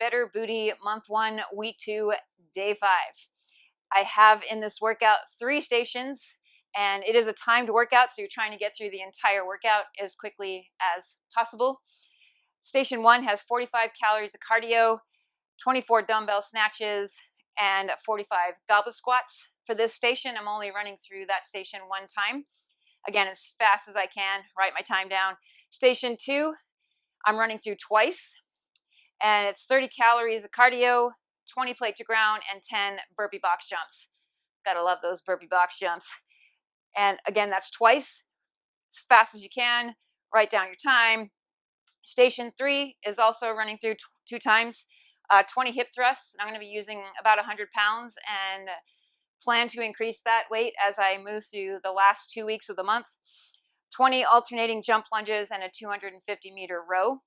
Better Booty Month 1, Week 2, Day 5. I have in this workout 3 stations, and it is a timed workout, so you're trying to get through the entire workout as quickly as possible. Station 1 has 45 calories of cardio, 24 dumbbell snatches, and 45 goblet squats. For this station, I'm only running through that station 1 time. Again, as fast as I can, write my time down. Station 2, I'm running through twice, and it's 30 calories of cardio, 20 plate to ground, and 10 burpee box jumps. Gotta love those burpee box jumps. And again, that's twice, as fast as you can. Write down your time. Station 3 is also running through 2 times, 20 hip thrusts. I'm going to be using about 100 pounds and plan to increase that weight as I move through the last 2 weeks of the month. 20 alternating jump lunges and a 250-meter row.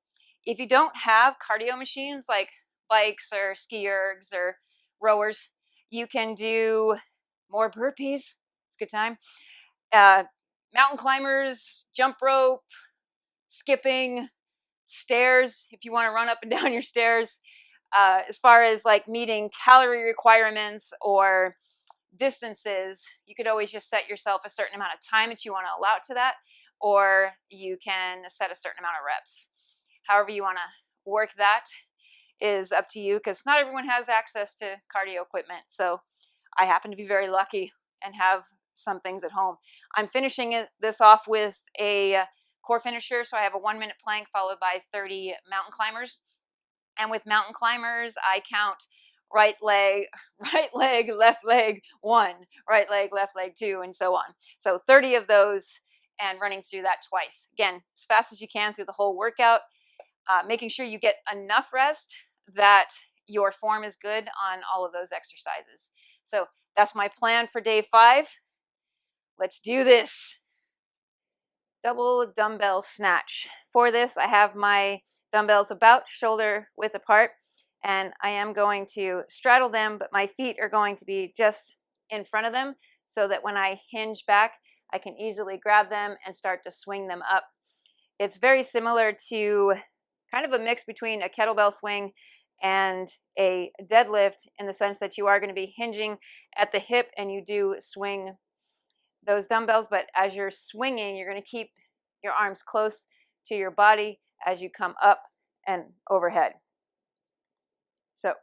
If you don't have cardio machines like bikes or ski ergs or rowers, you can do more burpees. It's a good time. Mountain climbers, jump rope, skipping, stairs if you want to run up and down your stairs. As far as like meeting calorie requirements or distances, you could always just set yourself a certain amount of time that you want to allow to that, or you can set a certain amount of reps. However you want to work that is up to you, because not everyone has access to cardio equipment. So I happen to be very lucky and have some things at home. I'm finishing this off with a core finisher, so I have a 1-minute plank followed by 30 mountain climbers. And with mountain climbers, I count right leg, left leg 1, right leg, left leg 2, and so on. So 30 of those, and running through that twice. Again, as fast as you can through the whole workout, making sure you get enough rest that your form is good on all of those exercises. So that's my plan for day 5. Let's do this. Double dumbbell snatch. For this, I have my dumbbells about shoulder width apart, and I am going to straddle them, but my feet are going to be just in front of them so that when I hinge back, I can easily grab them and start to swing them up. It's very similar to kind of a mix between a kettlebell swing and a deadlift, in the sense that you are going to be hinging at the hip and you do swing those dumbbells, but as you're swinging, you're going to keep your arms close to your body as you come up and overhead. So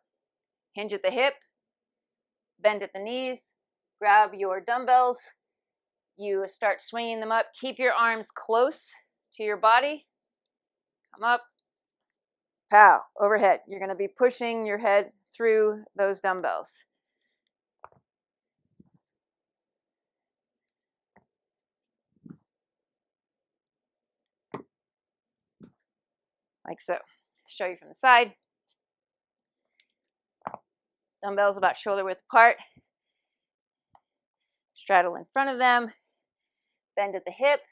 hinge at the hip, bend at the knees, grab your dumbbells, you start swinging them up, keep your arms close to your body, come up, pow, overhead. You're going to be pushing your head through those dumbbells. Like so. Show you from the side. Dumbbells about shoulder width apart. Straddle in front of them. Bend at the hip.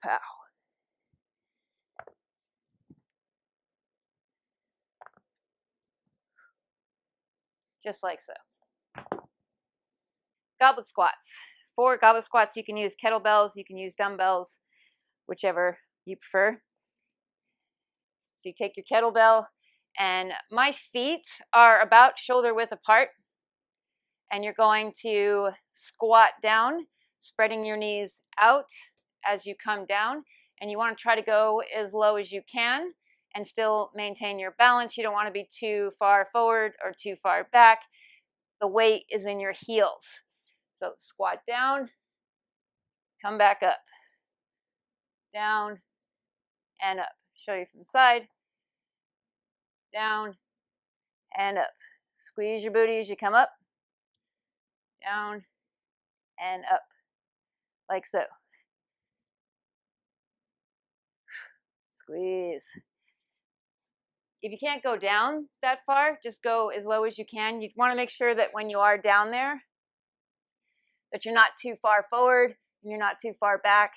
Pow. Just like so. Goblet squats. For goblet squats, you can use kettlebells, you can use dumbbells, whichever you prefer. So you take your kettlebell, and my feet are about shoulder width apart, and you're going to squat down, spreading your knees out as you come down, and you want to try to go as low as you can and still maintain your balance. You don't want to be too far forward or too far back. The weight is in your heels. So squat down, come back up, down and up. Show you from the side. Down and up. Squeeze your booty as you come up. Down and up. Like so. Squeeze. If you can't go down that far, just go as low as you can. You want to make sure that when you are down there, that you're not too far forward and you're not too far back.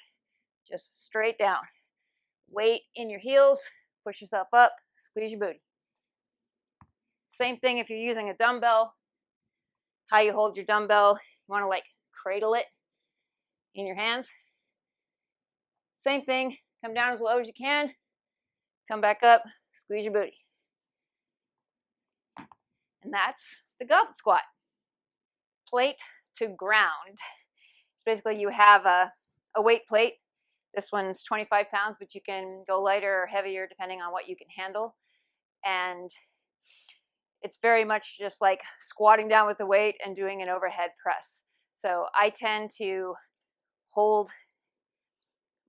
Just straight down. Weight in your heels. Push yourself up. Squeeze your booty. Same thing if you're using a dumbbell. How you hold your dumbbell. You want to like cradle it in your hands. Same thing. Come down as low as you can. Come back up. Squeeze your booty. And that's the goblet squat. Plate to ground. So basically you have a weight plate. This one's 25 pounds, but you can go lighter or heavier depending on what you can handle. And it's very much just like squatting down with the weight and doing an overhead press. So I tend to hold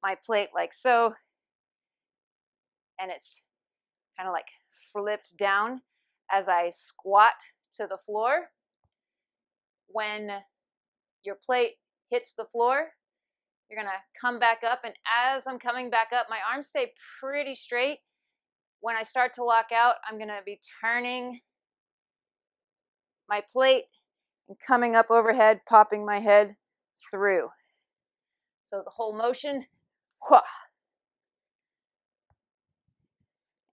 my plate like so, and it's kind of like flipped down as I squat to the floor. When your plate hits the floor, you're gonna come back up, and as I'm coming back up, my arms stay pretty straight. When I start to lock out, I'm gonna be turning my plate and coming up overhead, popping my head through. So the whole motion, whoosh.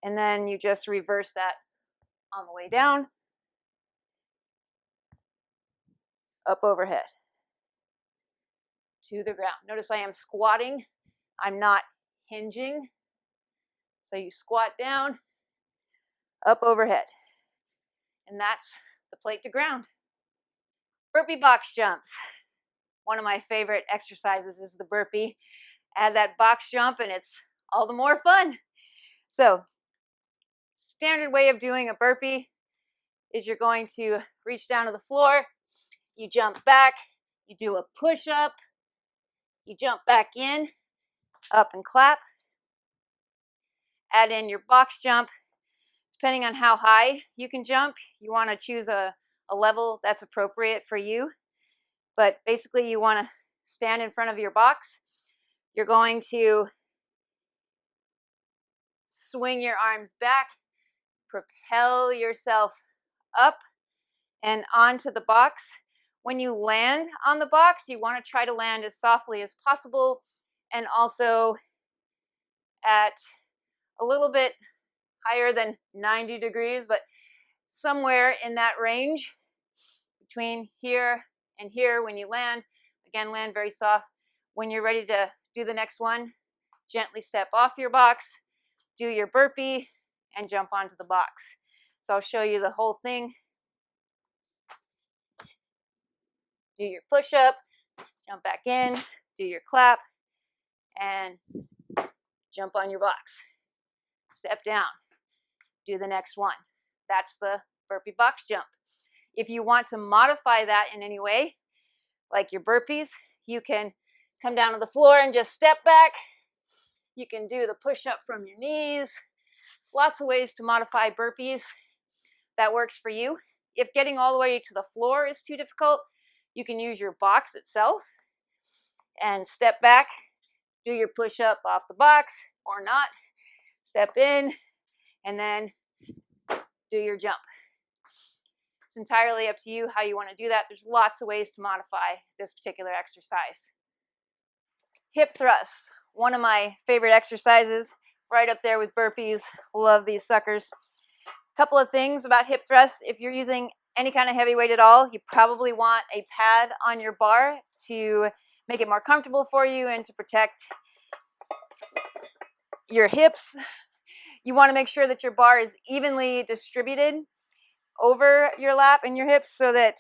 And then you just reverse that on the way down, up overhead, to the ground. Notice I am squatting, I'm not hinging. So you squat down, up overhead, and that's the plate to ground. Burpee box jumps. One of my favorite exercises is the burpee. Add that box jump and it's all the more fun. So standard way of doing a burpee is you're going to reach down to the floor, you jump back, you do a push-up, you jump back in, up and clap, add in your box jump. Depending on how high you can jump, you want to choose a level that's appropriate for you. But basically you want to stand in front of your box. You're going to swing your arms back, propel yourself up and onto the box. When you land on the box, you want to try to land as softly as possible and also at a little bit higher than 90 degrees, but somewhere in that range between here and here when you land. Again, land very soft. When you're ready to do the next one, gently step off your box, do your burpee, and jump onto the box. So I'll show you the whole thing. Do your push-up, jump back in, do your clap, and jump on your box. Step down, do the next one. That's the burpee box jump. If you want to modify that in any way, like your burpees, you can come down to the floor and just step back. You can do the push-up from your knees. Lots of ways to modify burpees that works for you. If getting all the way to the floor is too difficult, you can use your box itself and step back, do your push-up off the box or not, step in, and then do your jump. It's entirely up to you how you want to do that. There's lots of ways to modify this particular exercise. Hip thrusts, one of my favorite exercises, right up there with burpees. Love these suckers. A couple of things about hip thrusts. If you're using any kind of heavy weight at all, you probably want a pad on your bar to make it more comfortable for you and to protect your hips. You want to make sure that your bar is evenly distributed over your lap and your hips so that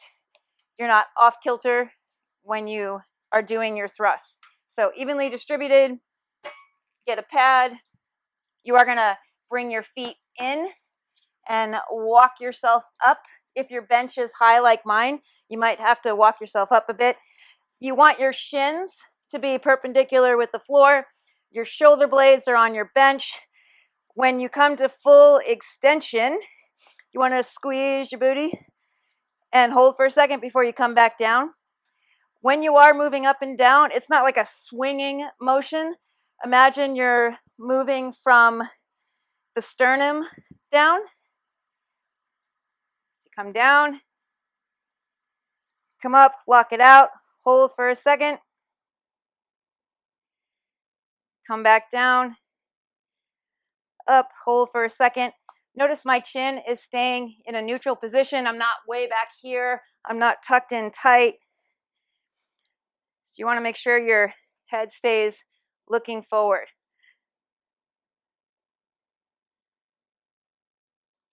you're not off kilter when you are doing your thrusts. So evenly distributed, get a pad. You are going to bring your feet in and walk yourself up. If your bench is high like mine, you might have to walk yourself up a bit. You want your shins to be perpendicular with the floor. Your shoulder blades are on your bench. When you come to full extension, you want to squeeze your booty and hold for a second before you come back down. When you are moving up and down, it's not like a swinging motion. Imagine you're moving from the sternum down. So you come down, come up, lock it out, hold for a second, come back down, up, hold for a second. Notice my chin is staying in a neutral position. I'm not way back here. I'm not tucked in tight. So you want to make sure your head stays looking forward.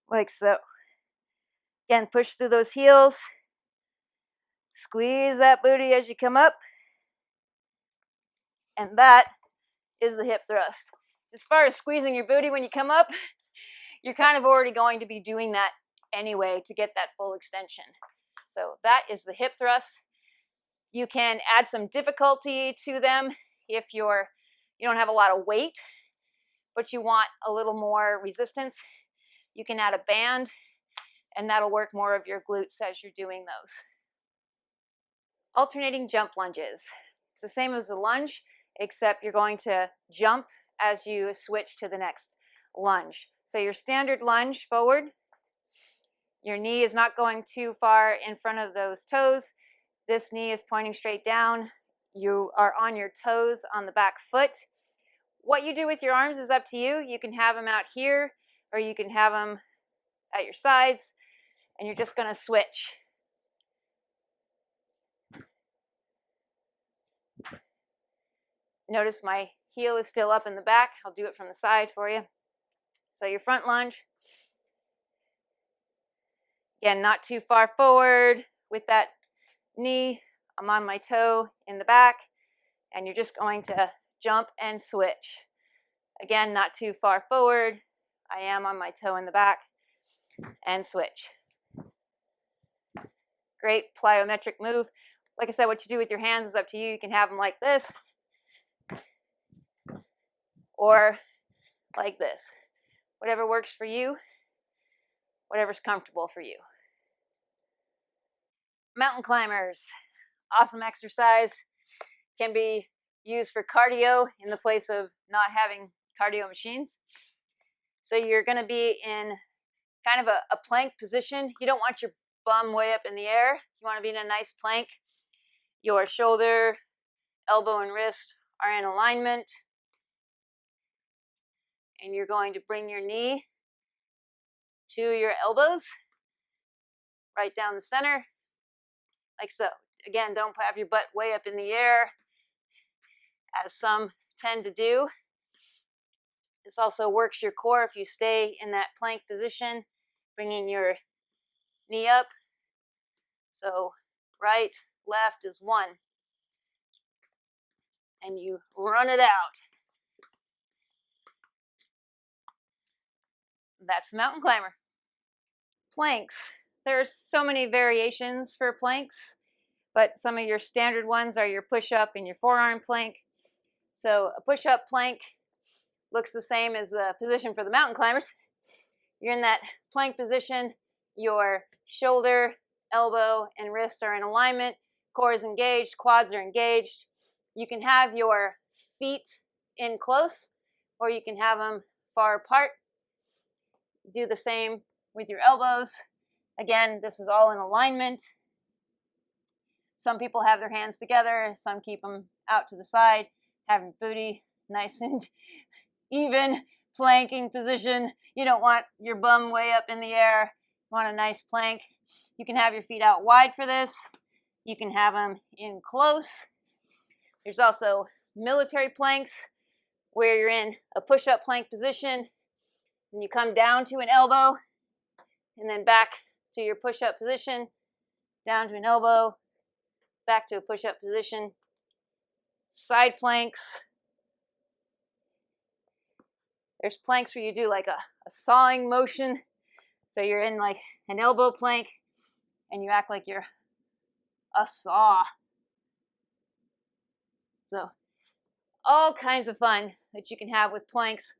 Like so. Again, push through those heels. Squeeze that booty as you come up. And that is the hip thrust. As far as squeezing your booty when you come up, you're kind of already going to be doing that anyway to get that full extension. So that is the hip thrust. You can add some difficulty to them if you don't have a lot of weight, but you want a little more resistance. You can add a band, and that'll work more of your glutes as you're doing those. Alternating jump lunges. It's the same as the lunge, except you're going to jump as you switch to the next lunge. So your standard lunge forward, your knee is not going too far in front of those toes. This knee is pointing straight down. You are on your toes on the back foot. What you do with your arms is up to you. You can have them out here, or you can have them at your sides, and you're just going to switch. Notice my heel is still up in the back. I'll do it from the side for you. So your front lunge. Again, not too far forward with that knee. I'm on my toe in the back, and you're just going to jump and switch. Again, not too far forward. I am on my toe in the back, and switch. Great plyometric move. Like I said, what you do with your hands is up to you. You can have them like this, or like this. Whatever works for you, whatever's comfortable for you. Mountain climbers, awesome exercise. Can be used for cardio in the place of not having cardio machines. So you're going to be in kind of a plank position. You don't want your bum way up in the air. You want to be in a nice plank. Your shoulder, elbow, and wrist are in alignment. And you're going to bring your knee to your elbows, right down the center, like so. Again, don't have your butt way up in the air, as some tend to do. This also works your core if you stay in that plank position, bringing your knee up. So right, left is 1. And you run it out. That's the mountain climber. Planks. There's so many variations for planks, but some of your standard ones are your push-up and your forearm plank. So a push-up plank looks the same as the position for the mountain climbers. You're in that plank position. Your shoulder, elbow, and wrist are in alignment. Core is engaged. Quads are engaged. You can have your feet in close, or you can have them far apart. Do the same with your elbows. Again, this is all in alignment. Some people have their hands together. Some keep them out to the side. Have your booty nice and even, planking position. You don't want your bum way up in the air. You want a nice plank. You can have your feet out wide for this. You can have them in close. There's also military planks where you're in a push-up plank position and you come down to an elbow and then back to your push-up position, down to an elbow, back to a push-up position. Side planks. There's planks where you do like a sawing motion. So you're in like an elbow plank and you act like you're a saw. So all kinds of fun that you can have with planks.